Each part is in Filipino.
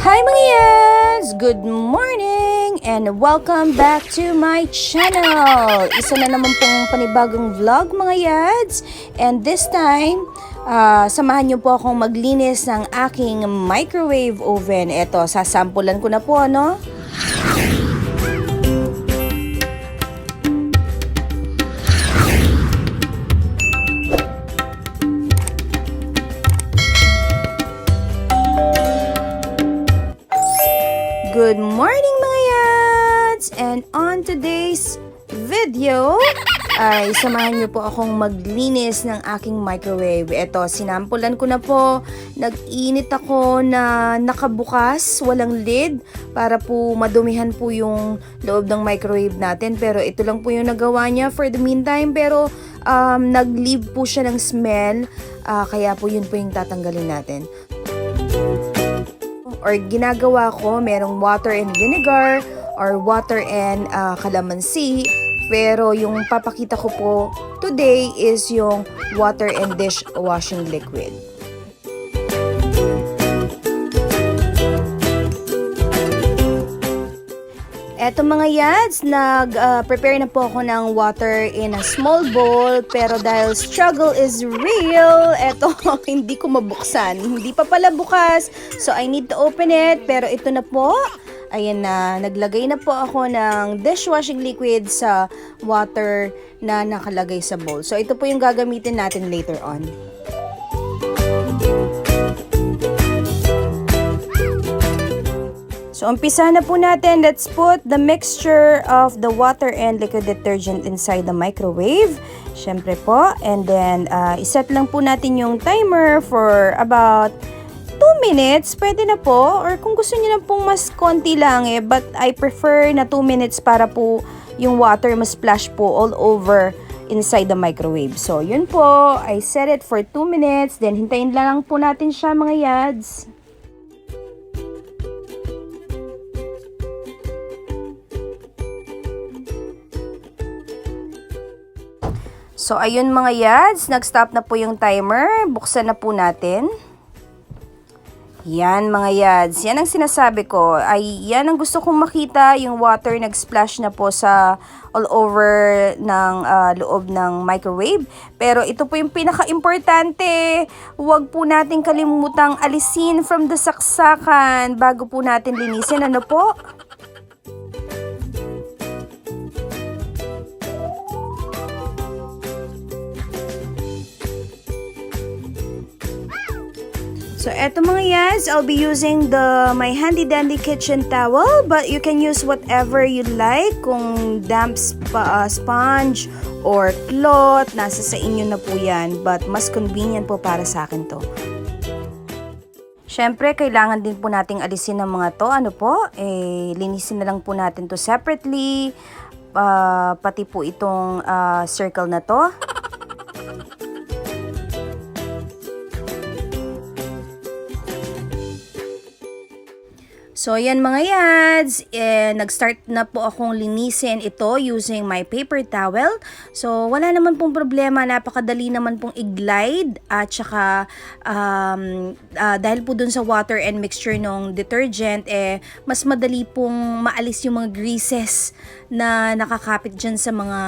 Hi mga Yads! Good morning and welcome back to my channel! Isa na naman pong panibagong vlog mga Yads. And this time, samahan niyo po akong maglinis ng aking microwave oven. Ito, sasampulan ko na po, ano? Good morning mga Yads! And on today's video ay samahan niyo po akong maglinis ng aking microwave. Ito, sinampulan ko na po. Nag-init ako na nakabukas, walang lid para po madumihan po yung loob ng microwave natin. Pero ito lang po yung nagawa niya for the meantime. Pero nag-leave po siya ng smell. Kaya po yun po yung tatanggalin natin. Or ginagawa ko, merong water and vinegar or water and calamansi. Pero yung papakita ko po today is yung water and dishwashing liquid. Eto mga Yads, nag-prepare na po ako ng water in a small bowl. Pero dahil struggle is real, eto hindi ko mabuksan. Hindi pa pala bukas, so I need to open it. Pero ito na po, ayan na, naglagay na po ako ng dishwashing liquid sa water na nakalagay sa bowl. So ito po yung gagamitin natin later on. So, umpisa na po natin. Let's put the mixture of the water and liquid detergent inside the microwave. Syempre po. And then, iset lang po natin yung timer for about 2 minutes. Pwede na po. Or kung gusto niyo na pong mas konti lang eh. But I prefer na 2 minutes para po yung water mas splash po all over inside the microwave. So, yun po. I set it for 2 minutes. Then, hintayin lang po natin siya mga Yads. So, ayun mga Yads, nag-stop na po yung timer. Buksan na po natin. Yan mga Yads, yan ang sinasabi ko. Ay, yan ang gusto kong makita, yung water nag-splash na po sa all over ng loob ng microwave. Pero ito po yung pinaka-importante. Huwag po natin kalimutang alisin from the saksakan bago po natin linisin. Ano po? So, eto mga Yads, I'll be using my handy dandy kitchen towel, but you can use whatever you like. Kung damp sponge or cloth, nasa sa inyo na po yan. But mas convenient po para sa akin to. Siyempre, kailangan din po nating alisin ng mga to. Ano po? Linisin na lang po natin to separately. Pati po itong circle na to. So, yan mga Yads, nag-start na po akong linisin ito using my paper towel. So, wala naman pong problema, napakadali naman pong i-glide at saka dahil po dun sa water and mixture ng detergent, mas madali pong maalis yung mga greases na nakakapit dyan sa mga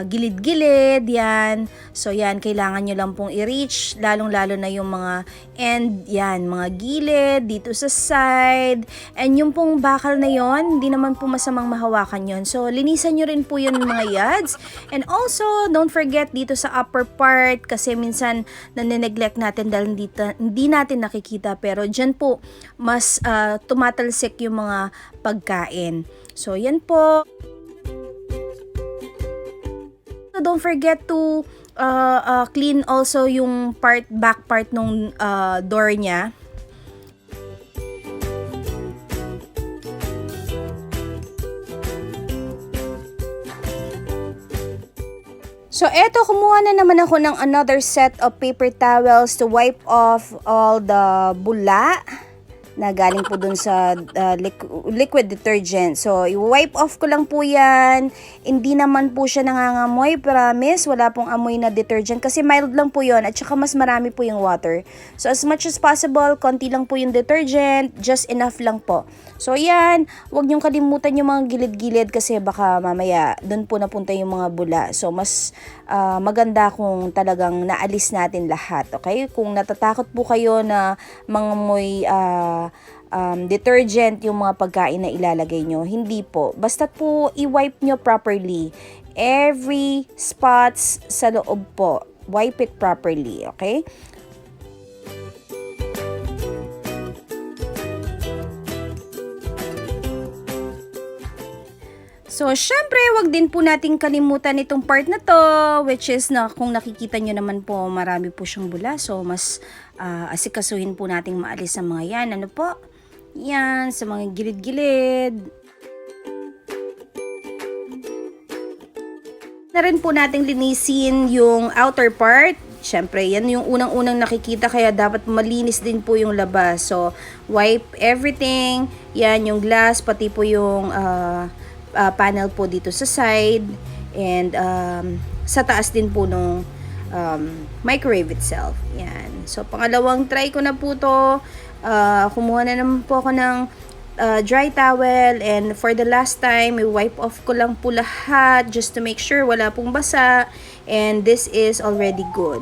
gilid-gilid, yan. So, yan, kailangan nyo lang pong i-reach, lalong-lalo na yung mga end, yan, mga gilid, dito sa side. And yung pong bakal na yon, hindi naman po masamang mahawakan yon. So, linisan nyo rin po yun mga Yads. And also, don't forget dito sa upper part, kasi minsan nane-neglect natin dahil hindi natin nakikita. Pero dyan po, mas tumatalsik yung mga pagkain. So, yan po. So, don't forget to clean also yung back part ng door niya. So, eto, kumuha na naman ako ng another set of paper towels to wipe off all the bula na galing po dun sa liquid detergent. So, i-wipe off ko lang po yan. Hindi naman po siya nangangamoy, promise. Wala pong amoy na detergent kasi mild lang po yon at saka mas marami po yung water. So, as much as possible, konti lang po yung detergent, just enough lang po. So, yan. Huwag niyong kalimutan yung mga gilid-gilid kasi baka mamaya dun po napunta yung mga bula. So, mas maganda kung talagang naalis natin lahat. Okay? Kung natatakot po kayo na mangamoy detergent yung mga pagkain na ilalagay nyo. Hindi po. Basta po i-wipe nyo properly. Every spots sa loob po. Wipe it properly. Okay? So, syempre, wag din po nating kalimutan itong part na to, which is na kung nakikita nyo naman po, marami po siyang bula. So, mas asikasuhin po nating maalis ang mga yan. Ano po? Yan, sa mga gilid-gilid. Na rin po nating linisin yung outer part. Syempre, yan yung unang-unang nakikita kaya dapat malinis din po yung labas. So, wipe everything. Yan, yung glass, pati po yung panel po dito sa side and sa taas din po nung microwave itself. Yan. So, pangalawang try ko na po to. Kumuha na naman po ako ng dry towel and for the last time, i-wipe off ko lang po lahat just to make sure wala pong basa and this is already good.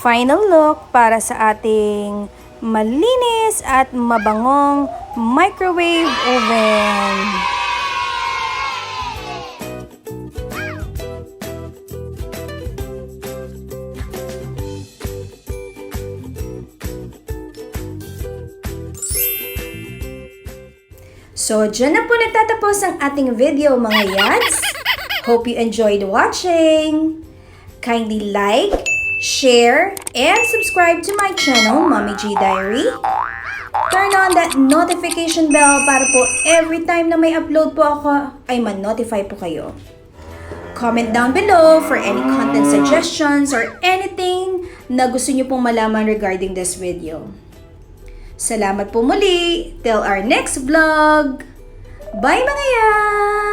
Final look para sa ating malinis at mabangong microwave oven. So, dyan na po nagtatapos ang ating video mga yads. Hope you enjoyed watching. Kindly like, share, and subscribe to my channel, Mommy G Diary. Turn on that notification bell para po every time na may upload po ako, ay man-notify po kayo. Comment down below for any content suggestions or anything na gusto nyo pong malaman regarding this video. Salamat po muli. Till our next vlog. Bye mga yan!